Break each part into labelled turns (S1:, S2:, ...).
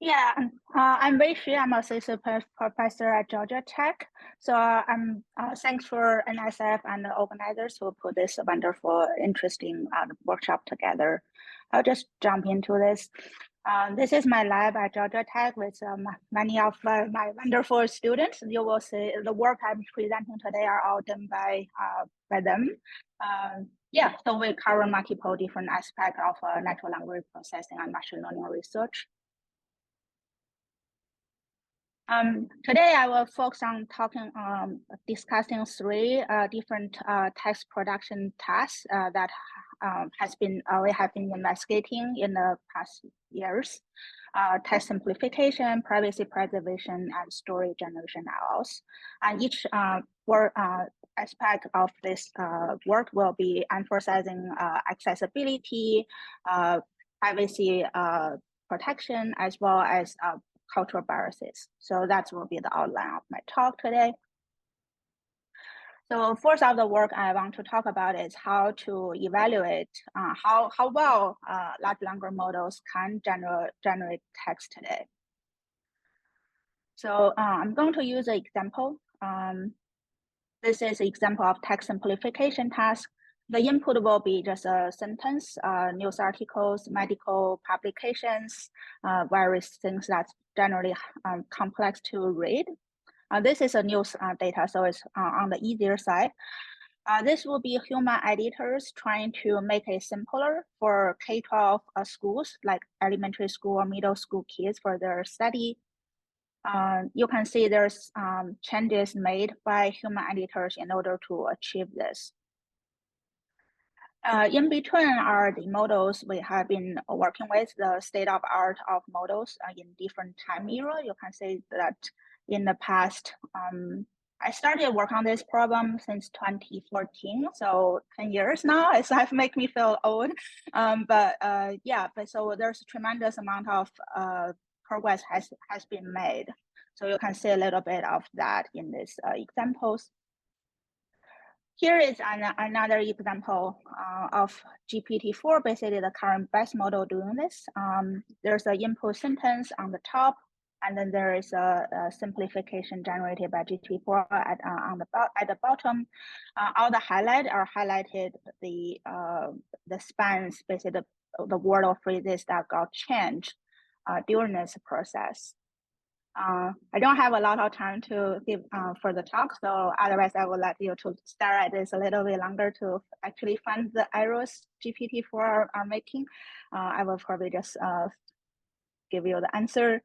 S1: Yeah, I'm Wei Xu. I'm associate professor at Georgia Tech. So I'm thanks for NSF and the organizers who put this wonderful, interesting workshop together. I'll just jump into this. This is my lab at Georgia Tech with many of my wonderful students. You will see the work I'm presenting today are all done by them. Yeah, so we cover multiple different aspects of natural language processing and machine learning research. Today I will focus on discussing three different text production tasks that we have been investigating in the past years. Text simplification, privacy preservation, and story generation else. And each aspect of this work will be emphasizing accessibility, privacy protection, as well as cultural biases. So that will be the outline of my talk today. So first of the work I want to talk about is how to evaluate how well large language models can generate text today. So I'm going to use an example. This is an example of text simplification task. The input will be just a sentence, news articles, medical publications, various things that's generally complex to read. This is a news data, so it's on the easier side. This will be human editors trying to make it simpler for K-12 schools, like elementary school or middle school kids for their study. You can see there's changes made by human editors in order to achieve this. In between are the models we have been working with, the state of art of models in different time era. You can see that in the past, I started work on this problem since 2014, so 10 years now. It's like make me feel old, but so there's a tremendous amount of progress has been made. So you can see a little bit of that in these examples. Here is another example of GPT-4, basically the current best model doing this. There's an input sentence on the top, and then there is a simplification generated by GPT-4 at the bottom. All the highlight are highlighted the spans, basically the word or phrases that got changed during this process. I don't have a lot of time to give for the talk, so otherwise I will let you to stare at this a little bit longer to actually find the errors GPT-4 are making. I will probably just give you the answer.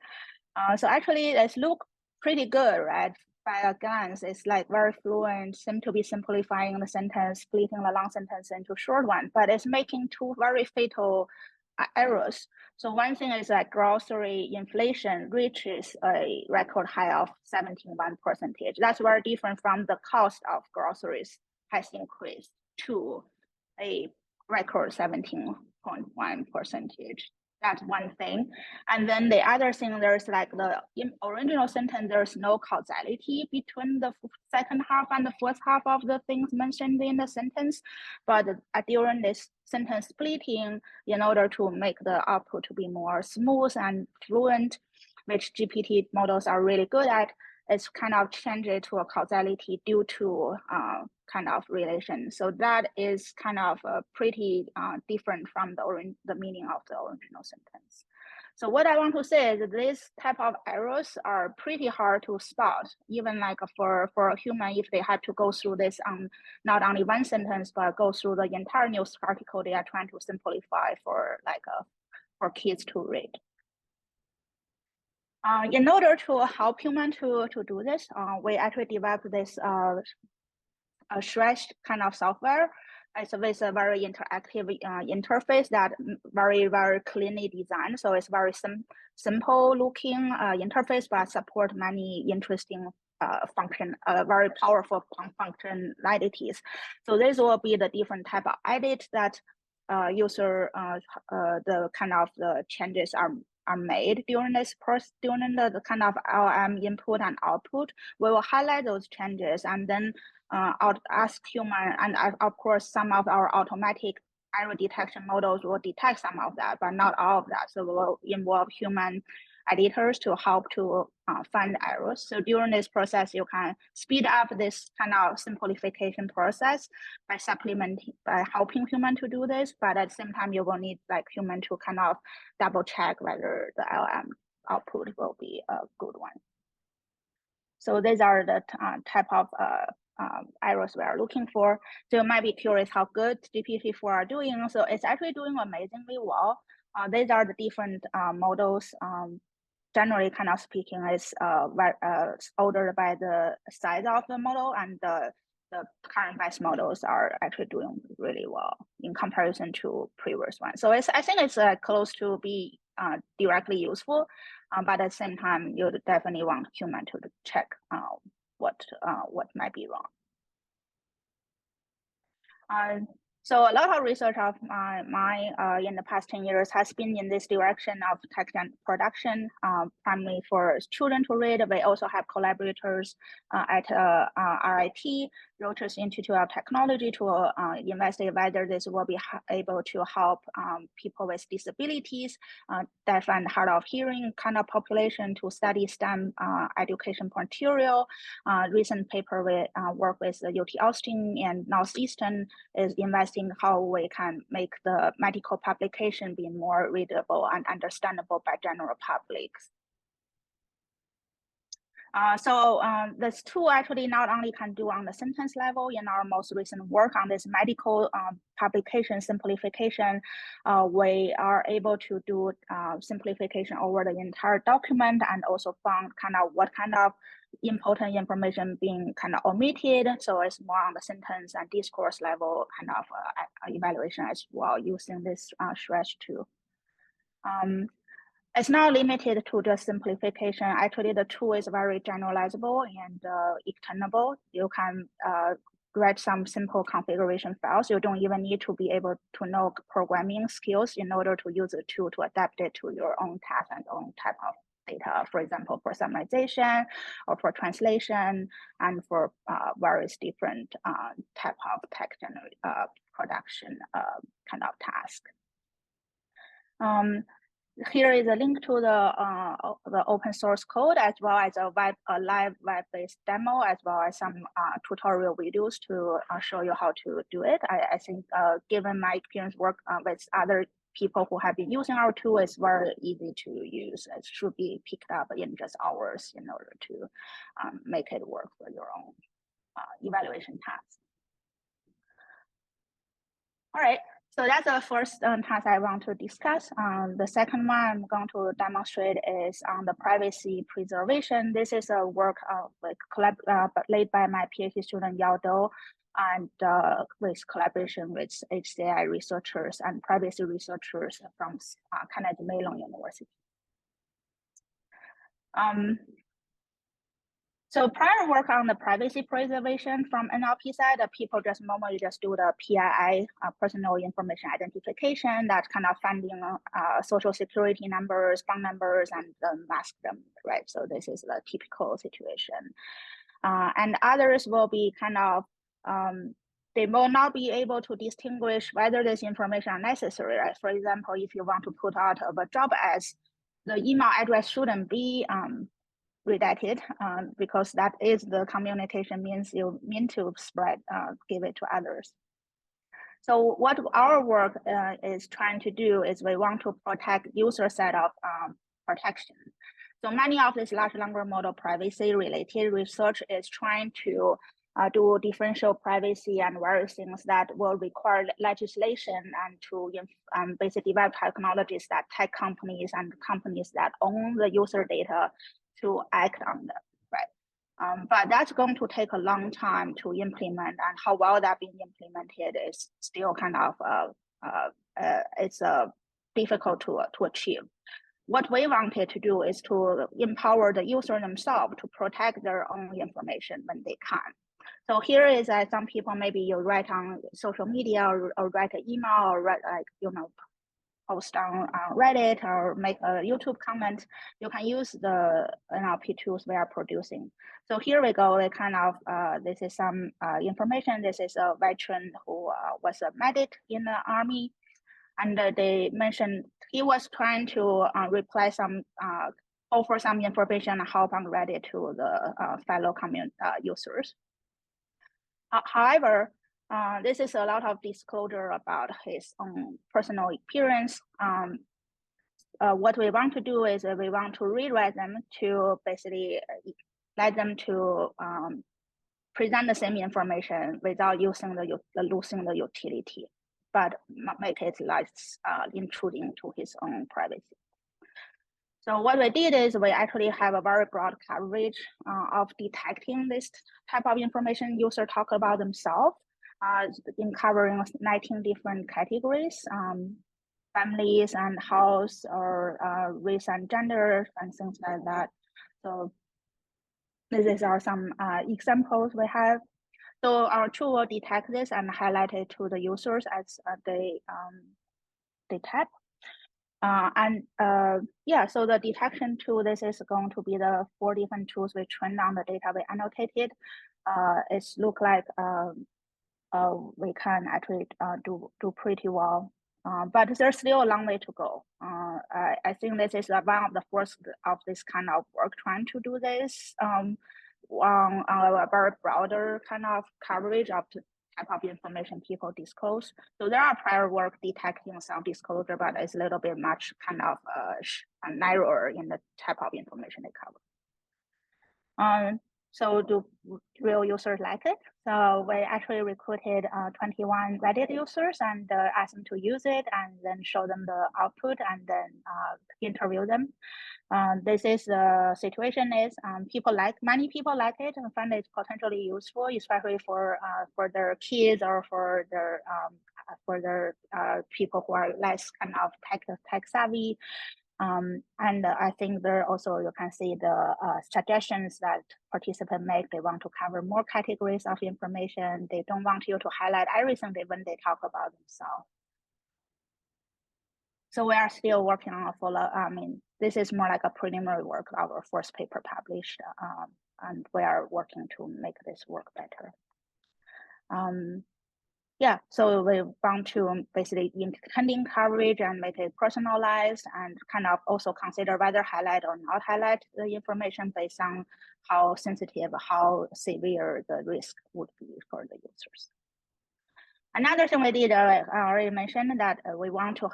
S1: So actually, it looks pretty good, right? By a glance, it's like very fluent, seem to be simplifying the sentence, splitting the long sentence into short one, but it's making two very fatal errors. So one thing is that grocery inflation reaches a record high of 71%. That's very different from the cost of groceries has increased to a record 17.1%. That's one thing. And then the other thing, there's like the original sentence, there's no causality between the second half and the first half of the things mentioned in the sentence. But during this sentence splitting, in order to make the output to be more smooth and fluent, which GPT models are really good at, it's kind of changed to a causality due to kind of relation. So that is kind of pretty different from the meaning of the original sentence. So what I want to say is that this type of errors are pretty hard to spot, even like for a human, if they have to go through this not only one sentence, but go through the entire news article they are trying to simplify for for kids to read. In order to help humans to do this, we actually developed this Shresh kind of software. It's with a very interactive interface that very cleanly designed. So it's very simple looking interface, but support many interesting very powerful functionalities. So this will be the different type of edit that user the kind of the changes are made during this during the kind of LLM input and output. We will highlight those changes and then I'll ask human, and of course some of our automatic error detection models will detect some of that, but not all of that. So we'll involve human editors to help to find errors. So during this process, you can speed up this kind of simplification process by helping human to do this. But at the same time, you will need like human to kind of double check whether the LM output will be a good one. So these are the type of errors we are looking for. So you might be curious how good GPT-4 are doing. So it's actually doing amazingly well. These are the different models. Generally, kind of speaking, is ordered by the size of the model, and the current best models are actually doing really well in comparison to previous ones. So I think it's close to be directly useful, but at the same time, you definitely want human to check what might be wrong. So a lot of research of mine in the past 10 years has been in this direction of text and production, primarily for children to read. We also have collaborators at RIT, Reuters Institute of Technology, to investigate whether this will be able to help people with disabilities, deaf and hard of hearing kind of population to study STEM education material. Recent paper we work with UT Austin and Northeastern is investing how we can make the medical publication be more readable and understandable by general publics. So this tool actually not only can do on the sentence level. In our most recent work on this medical publication simplification, we are able to do simplification over the entire document, and also found kind of what kind of important information being kind of omitted. So it's more on the sentence and discourse level kind of evaluation as well, using this stretch tool. It's not limited to just simplification. Actually, the tool is very generalizable and extendable. You can write some simple configuration files. You don't even need to be able to know programming skills in order to use the tool to adapt it to your own task and own type of data, for example, for summarization or for translation, and for various different type of text production kind of task. Here is a link to the open source code, as well as a live web-based demo, as well as some tutorial videos to show you how to do it. I think given my experience work with other people who have been using our tool, it's very easy to use. It should be picked up in just hours in order to make it work for your own evaluation task. All right. So that's the first task I want to discuss. The second one I'm going to demonstrate is on the privacy preservation. This is a work led by my PhD student Yao Dou, and with collaboration with HCI researchers and privacy researchers from Carnegie Mellon University. So prior work on the privacy preservation from NLP side, people just normally just do the PII, personal information identification, that's kind of finding social security numbers, phone numbers, and mask them, right? So this is the typical situation. And others will be kind of, they will not be able to distinguish whether this information are necessary, right? For example, if you want to put out a job ads, the email address shouldn't be redacted because that is the communication means you mean to spread, give it to others. So what our work is trying to do is we want to protect user set of protection. So many of this large language model privacy related research is trying to do differential privacy and various things that will require legislation and to basically develop technologies that tech companies and companies that own the user data to act on them, right? But that's going to take a long time to implement, and how well that being implemented is still kind of it's difficult to achieve. What we wanted to do is to empower the user themselves to protect their own information when they can. So here is some people, maybe you write on social media or write an email or write post on Reddit or make a YouTube comment, you can use the NLP tools we are producing. So here we go. We kind of this is some information. This is a veteran who was a medic in the army, and they mentioned he was trying to reply some offer some information and help on Reddit to the fellow users. However, this is a lot of disclosure about his own personal experience. What we want to do is we want to rewrite them to basically let them to present the same information without using losing the utility, but make it less intruding to his own privacy. So what we did is we actually have a very broad coverage of detecting this type of information user talk about themselves, in covering 19 different categories, families and house or race and gender and things like that. So these are some examples we have. So our tool will detect this and highlight it to the users as they tap. Yeah, so the detection tool, this is going to be the 4 different tools we trained on the data we annotated. It's look like we can actually do pretty well, but there's still a long way to go. I think this is one of the first of this kind of work trying to do this on a very broader kind of coverage of the type of information people disclose. So there are prior work detecting self-disclosure, but it's a little bit much kind of narrower in the type of information they cover. So do real users like it? So we actually recruited 21 Reddit users and asked them to use it and then show them the output and then interview them. This is the situation is many people like it and find it potentially useful, especially for their kids or for their people who are less kind of tech savvy. And I think there also you can see the suggestions that participants make. They want to cover more categories of information. They don't want you to highlight everything when they talk about themselves. So we are still working on a follow. I mean, this is more like a preliminary work, our first paper published, and we are working to make this work better. Yeah, so we want to basically intending coverage and make it personalized and kind of also consider whether highlight or not highlight the information based on how sensitive, how severe the risk would be for the users. Another thing we did, I already mentioned that we want to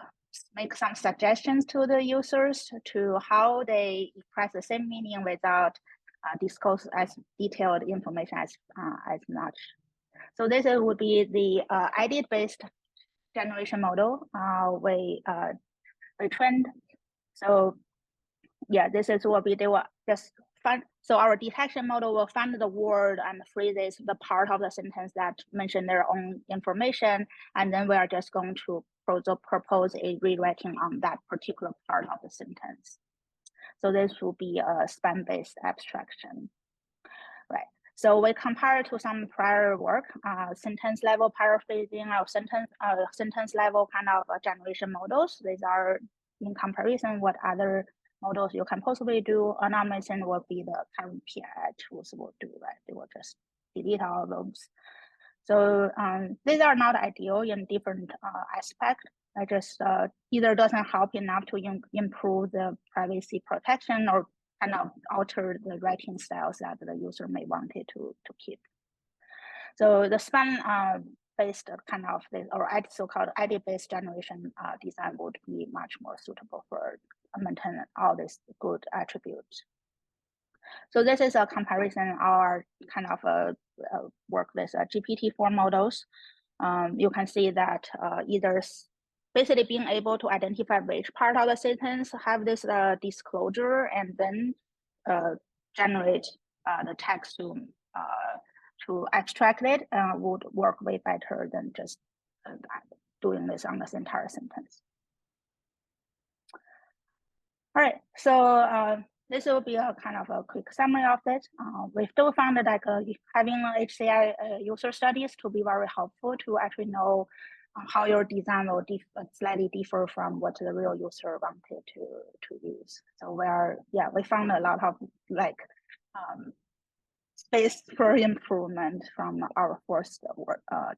S1: make some suggestions to the users to how they express the same meaning without disclose as detailed information as much. So this would be the ID-based generation model we trained. So yeah, this is what they will just find. So our detection model will find the word and phrases, the part of the sentence that mention their own information, and then we are just going to propose a rewriting on that particular part of the sentence. So this will be a span-based abstraction, right? So we compare it to some prior work, sentence level paraphrasing or sentence level kind of generation models. These are in comparison what other models you can possibly do. Anonymization will be the current PI tools will do, right? They will just delete all of those. So these are not ideal in different aspects. I just either doesn't help enough to improve the privacy protection or kind of alter the writing styles that the user may want it to keep. So the span-based kind of or so-called ID-based generation design would be much more suitable for maintaining all these good attributes. So this is a comparison or kind of work with GPT-4 models. You can see that either basically being able to identify which part of the sentence have this disclosure and then generate the text to extract it would work way better than just doing this on this entire sentence. All right, so this will be a kind of a quick summary of it. We still found that like having HCI user studies to be very helpful to actually know how your design will slightly differ from what the real user wanted to use. So we found a lot of like space for improvement from our first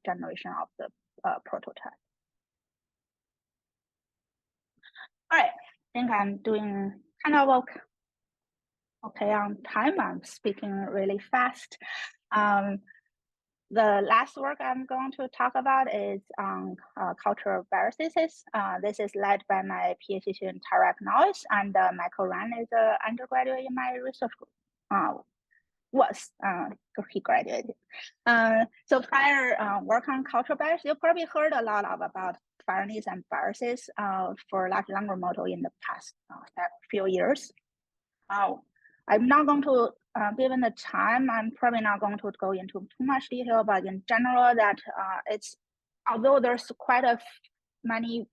S1: generation of the prototype. All right, I think I'm doing kind of okay on time. I'm speaking really fast. The last work I'm going to talk about is on cultural viruses. This is led by my PhD student Torrance, and Michael Ryan is an undergraduate in my research group. He graduated. So prior work on cultural bias, you probably heard a lot about fairness and biases for large language model in the past few years. I'm not going to, given the time, I'm probably not going to go into too much detail, but in general that although there's quite many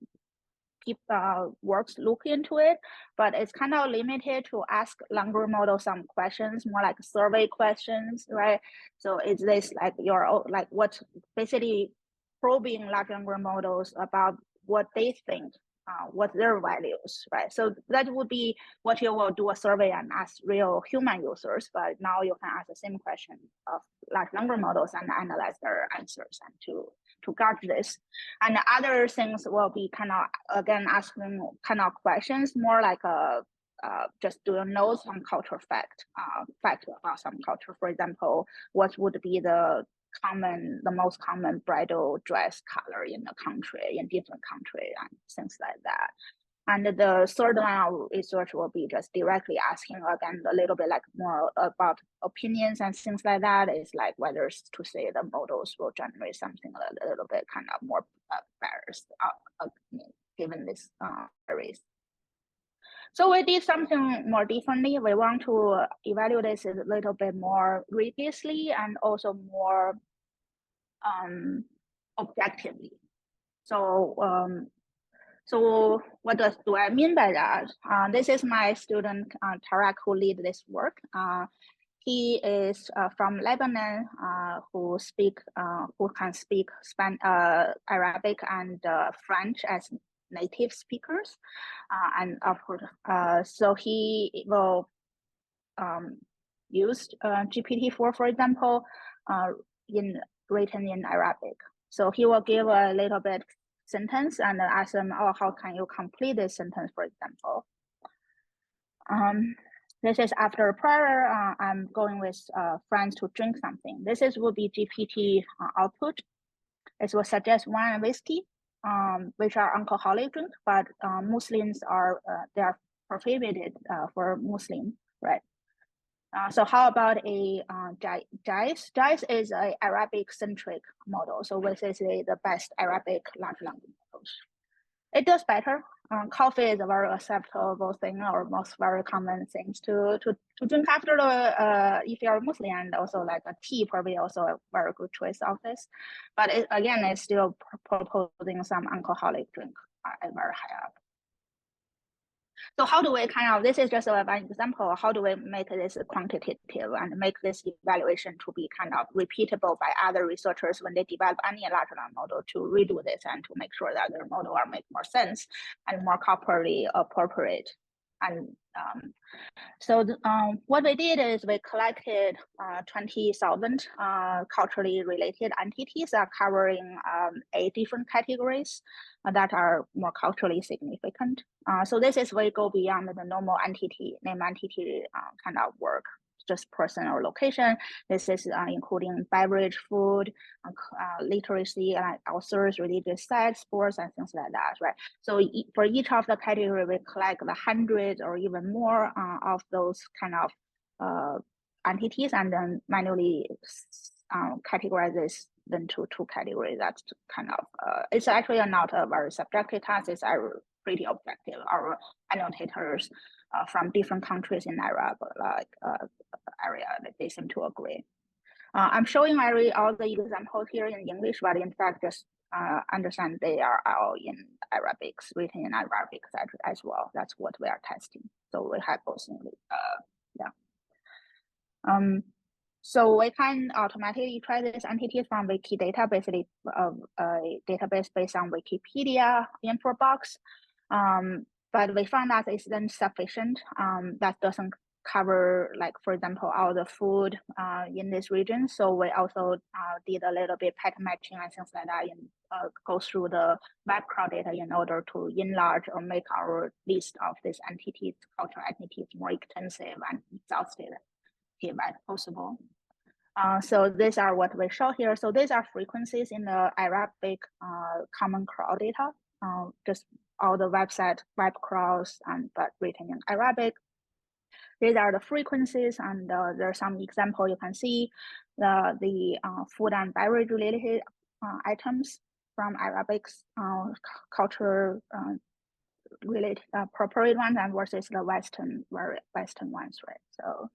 S1: works look into it, but it's kind of limited to ask language model some questions, more like survey questions, right? So it's this like what basically probing large language models about what they think, what their values, right? So that would be what you will do a survey and ask real human users, but now you can ask the same question of large language models and analyze their answers and to guard this. And other things will be kind of, again, asking kind of questions, more like just doing notes on cultural fact about some culture. For example, what would be the most common bridal dress color in the country, in different country, and things like that. And the third line of research will be just directly asking, again, a little bit like more about opinions and things like that. It's like whether to say the models will generate something a little bit kind of more biased given this areas. So we did something more differently. We want to evaluate this a little bit more rigorously and also more objectively. So what do I mean by that? This is my student Tarak who lead this work. He is from Lebanon, who can speak Arabic and French as native speakers, and of course, so he will use GPT-4, for example, written in Arabic. So he will give a little bit sentence and ask them, oh, how can you complete this sentence, for example? This is after prayer, I'm going with friends to drink something. This would be GPT output. It will suggest wine and whiskey, which are alcoholic drink, but Muslims they are prohibited for Muslim, right? So how about a JICE? JICE is an Arabic-centric model. So this is the best Arabic large language models. It does better. Coffee is a very acceptable thing, or most very common things to drink after if you're Muslim, and also like a tea probably also a very good choice of this. But again, it's still proposing some alcoholic drink at very high up. So how do we this is just an example, how do we make this quantitative and make this evaluation to be kind of repeatable by other researchers when they develop any large language model to redo this and to make sure that their model will make more sense and more culturally appropriate. And so what we did is we collected 20,000 culturally related entities covering 8 different categories that are more culturally significant. So this is we go beyond the normal name entity kind of work, just person or location. This is including beverage, food, literacy, authors, religious sites, sports, and things like that, right? So for each of the category, we collect the hundreds or even more of those kind of entities, and then manually categorize this into 2 categories. That's kind of it's actually not a very subjective task. It's pretty objective. Our annotators from different countries in Arab area, they seem to agree. I'm showing all the examples here in English, but in fact, just understand they are all in Arabic, written in Arabic as well. That's what we are testing. So we have both in So we can automatically try this entities from Wikidata, basically a database based on Wikipedia info box. But we found that it's insufficient. That doesn't cover, like, for example, all the food in this region. So we also did a little bit pattern matching and things like that, and go through the web crowd data in order to enlarge or make our list of these entities, cultural entities, more extensive and exhaustive as possible. So these are what we show here. So these are frequencies in the Arabic common crowd data, just all the web crawls and but written in Arabic. These are the frequencies, and there are some example you can see the food and beverage related items from Arabic culture related appropriate ones and versus the Western ones, right? So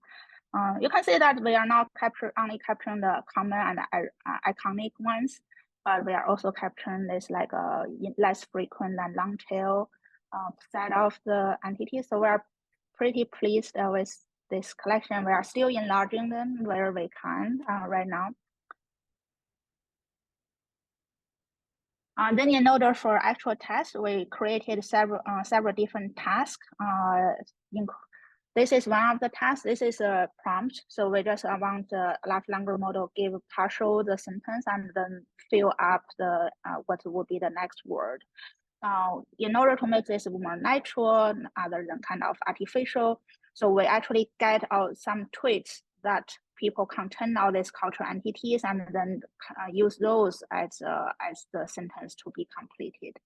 S1: you can see that we are not only capturing the common and iconic ones, but we are also capturing this like less frequent and long tail set of the entities. So we are pretty pleased with this collection. We are still enlarging them where we can right now. Then in order for actual tests, we created several different tasks. This is one of the tasks. This is a prompt. So we just want the large language model give partial the sentence and then fill up the what would be the next word. In order to make this more natural, other than kind of artificial, so we actually get out some tweets that people contain all these cultural entities and then use those as the sentence to be completed.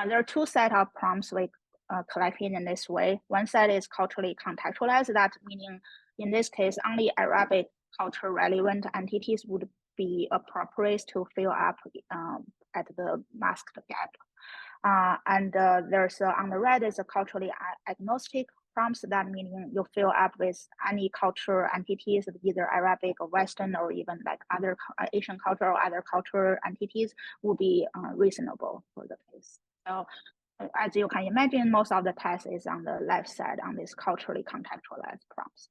S1: There are two sets of prompts we collected in this way. One set is culturally contextualized, that meaning in this case, only Arabic culture relevant entities would be appropriate to fill up at the masked gap. And there's on the right is a culturally agnostic prompts, that meaning you fill up with any cultural entities, either Arabic or Western or even like other Asian culture or other cultural entities would be reasonable for the case. So as you can imagine, most of the text is on the left side on this culturally contextualized prompts.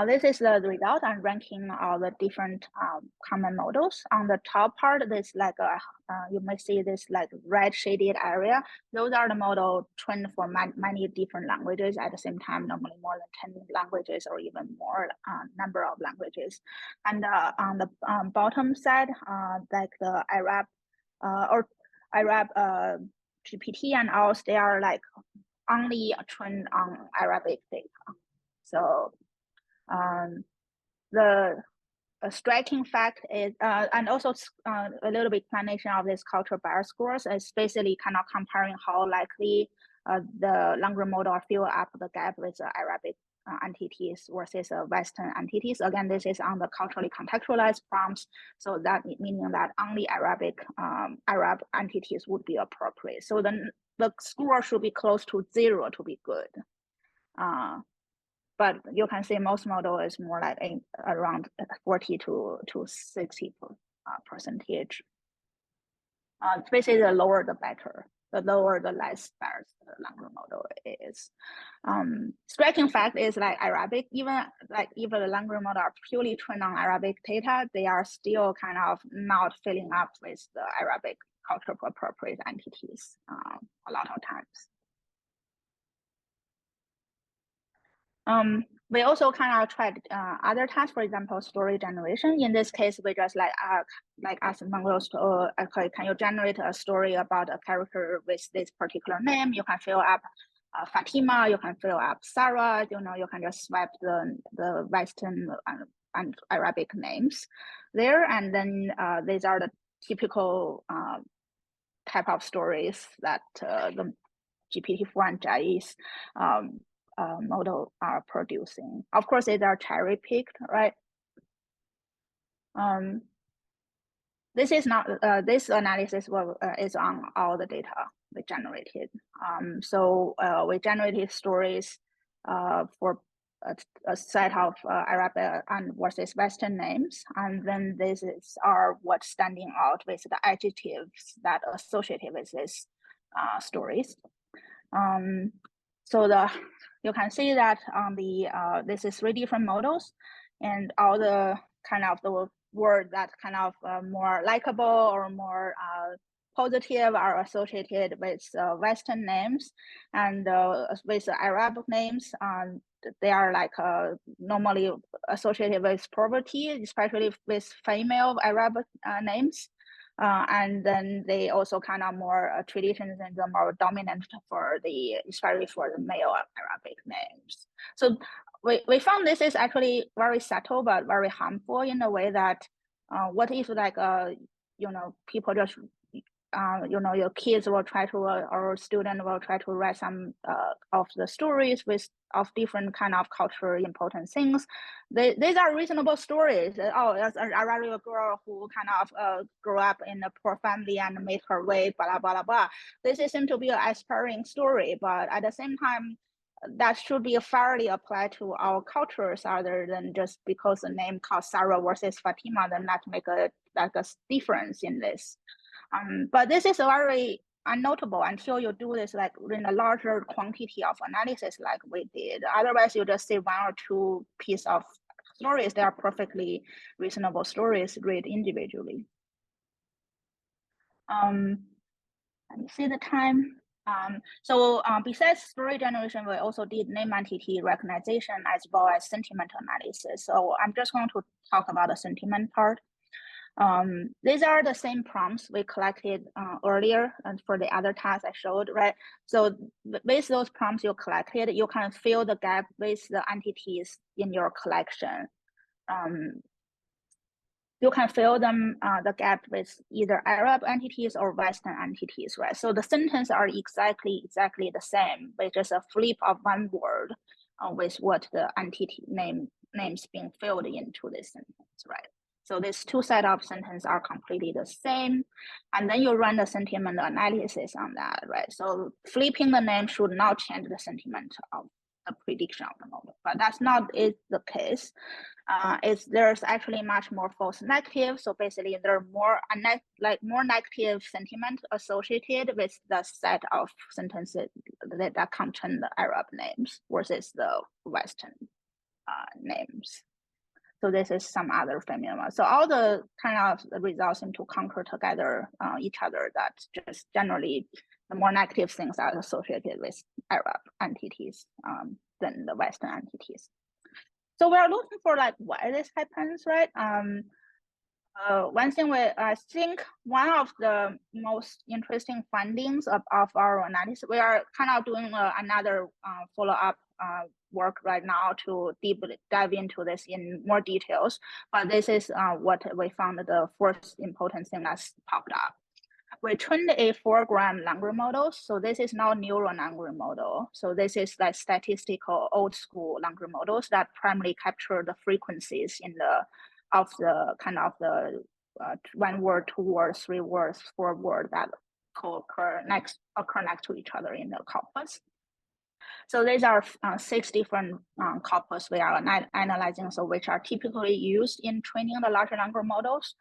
S1: This is the result and ranking all the different common models. On the top part, this like you may see this like red shaded area. Those are the model trained for many different languages at the same time, normally more than 10 languages or even more number of languages. And on the bottom side, like the Arab GPT and else, they are like only trained on Arabic data. So the striking fact is, and also a little bit explanation of this cultural bias scores is basically kind of comparing how likely the language model fill up the gap with the Arabic entities versus Western entities. Again, this is on the culturally contextualized prompts, so that meaning that only Arab entities would be appropriate. So then the score should be close to 0 to be good. But you can see most model is more like around 40 to 60 percentage. Basically, the lower the better. The lower the less biased the language model is. Striking fact is like Arabic, even the language model are purely trained on Arabic data, they are still kind of not filling up with the Arabic cultural appropriate entities a lot of times. We also kind of tried other tasks, for example, story generation. In this case, we just ask models to, okay, can you generate a story about a character with this particular name? You can fill up Fatima, you can fill up Sarah, you can just swipe the Western and Arabic names there. And then these are the typical type of stories that the GPT-4 and JAIS model are producing. Of course, they are cherry picked, right? This is not this analysis is on all the data we generated. So we generated stories for a set of Arabic and versus Western names, and then this are what's standing out with the adjectives that are associated with these stories. So you can see that on the this is 3 different models. and all the kind of the words that kind of more likable or more positive are associated with Western names, and with Arabic names, they are like normally associated with poverty, especially with female Arabic names. And then they also kind of more traditions and the more dominant for the, especially for the male Arabic names. So we found this is actually very subtle but very harmful in a way that what if like people just your kids will try to or student will try to write some of the stories of different kind of cultural important things. These are reasonable stories. Oh, there's a Arabic girl who kind of grew up in a poor family and made her way, blah blah blah blah. This seems to be an aspiring story, but at the same time, that should be fairly applied to our cultures, other than just because the name called Sarah versus Fatima, then that make a difference in this. But this is very unnotable until you do this like in a larger quantity of analysis like we did. Otherwise, you just see one or two pieces of stories that are perfectly reasonable stories read individually. Let me see the time. So besides story generation, we also did name entity recognition as well as sentiment analysis. So I'm just going to talk about the sentiment part. These are the same prompts we collected earlier and for the other tasks I showed, right? So with those prompts you collected, you can fill the gap with the entities in your collection. You can fill them the gap with either Arab entities or Western entities, right? So the sentences are exactly the same, with just a flip of one word with what the entity names being filled into this sentence, right? So these two set of sentences are completely the same. And then you run the sentiment analysis on that, right? So flipping the name should not change the sentiment of the prediction of the model, but that's not the case. There's actually much more false negative. So basically there are more negative sentiment associated with the set of sentences that contain the Arab names versus the Western names. So this is some other phenomenon. So all the kind of results seem to concur together each other, that just generally the more negative things are associated with Arab entities than the Western entities. So we're looking for like why this happens, right? One thing I think one of the most interesting findings of our analysis, we are kind of doing another follow-up work right now to dive into this in more details. But this is what we found the first important thing that's popped up. We trained a 4-gram language model. So this is not neural language model. So this is like statistical old school language models that primarily capture the frequencies of the kind of the 1 word, 2 words, 3 words, 4 words that occur next to each other in the corpus. So these are 6 different corpus we are analyzing, so which are typically used in training the large language models.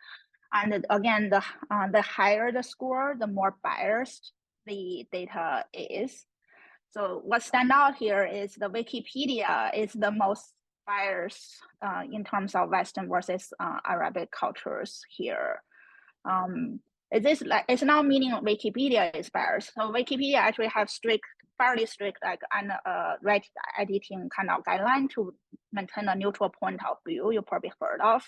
S1: And again, the higher the score, the more biased the data is. So what stands out here is the Wikipedia is the most biased in terms of Western versus Arabic cultures here. It's not meaning Wikipedia is biased. So Wikipedia actually have fairly strict like right editing kind of guideline to maintain a neutral point of view. You probably heard of.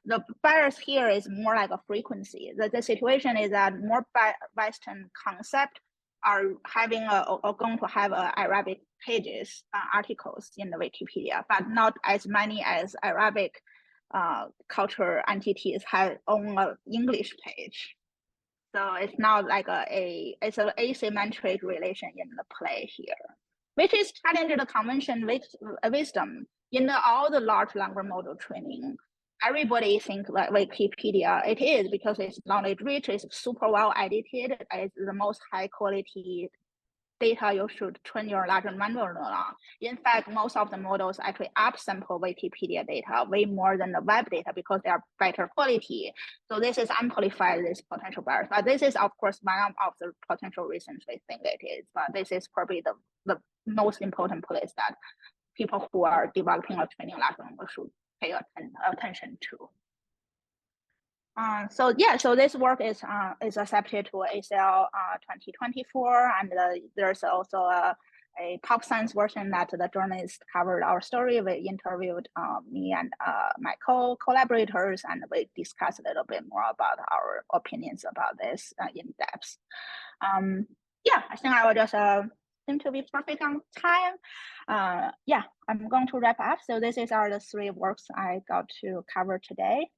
S1: The bias here is more like a frequency. The situation is that more Western concept are having or going to have Arabic pages, articles in the Wikipedia, but not as many as Arabic culture entities have on an English page. So it's not like it's an asymmetric relation in the play here, which is challenging the convention with wisdom. In all the large language model training, everybody thinks like Wikipedia, it is because it's knowledge rich, it's super well edited, it's the most high quality data you should train your large language model on. In fact, most of the models actually upsample Wikipedia data way more than the web data because they are better quality. So this is amplified this potential bias. But this is of course one of the potential reasons we think it is. But this is probably the most important place that people who are developing a training large language should pay attention to. So this work is accepted to ACL 2024, and there's also a pop science version that the journalist covered our story. We interviewed me and my collaborators, and we discussed a little bit more about our opinions about this in depth. I think I will just seem to be perfect on time. I'm going to wrap up. So this are the 3 works I got to cover today.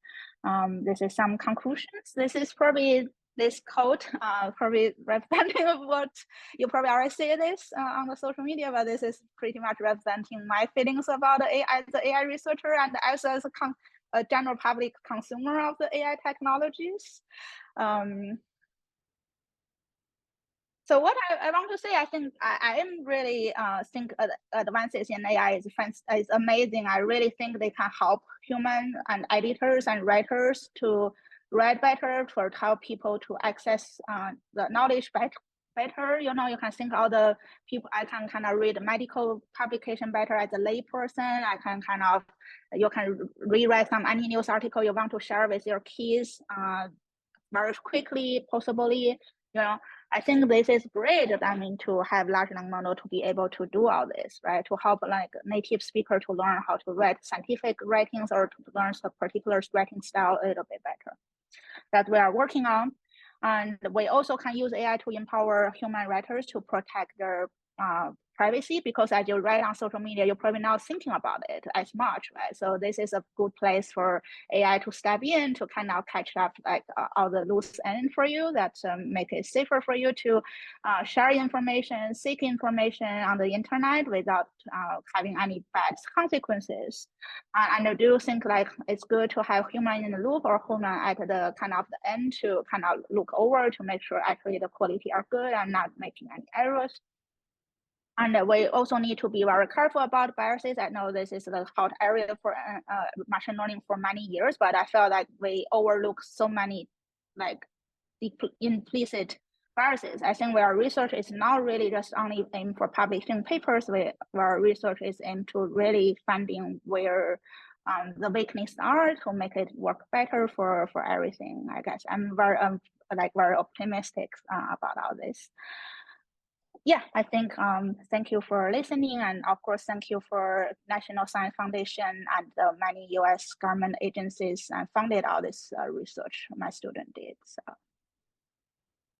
S1: This is some conclusions. This is probably this quote, probably representative of what you probably already see this on the social media, but this is pretty much representing my feelings about the AI, as the AI researcher, and also as a general public consumer of the AI technologies. So what I want to say, I think I am really think advances in AI is amazing. I really think they can help human and editors and writers to write better, to help people to access the knowledge better. You know, you can think all the people. I can kind of read medical publication better as a layperson. I can you can rewrite any news article you want to share with your kids very quickly, possibly. You know, I think this is great. I mean, to have large language model to be able to do all this, right? To help like native speaker to learn how to write scientific writings or to learn a particular writing style a little bit better. That we are working on. And we also can use AI to empower human writers to protect their privacy, because as you write on social media, you're probably not thinking about it as much, right? So this is a good place for AI to step in to kind of catch up like all the loose ends for you, that make it safer for you to share information, seek information on the internet without having any bad consequences. And I do think like it's good to have human in the loop or human at the kind of the end to kind of look over to make sure actually the quality are good and not making any errors. And we also need to be very careful about biases. I know this is the hot area for machine learning for many years, but I feel like we overlook so many like implicit biases. I think our research is not really just only aimed for publishing papers. Our research is aimed to really finding where the weaknesses are to make it work better for everything. I guess I'm very very optimistic about all this. Yeah, I think thank you for listening, and of course thank you for National Science Foundation and many US government agencies funded all this research my student did. So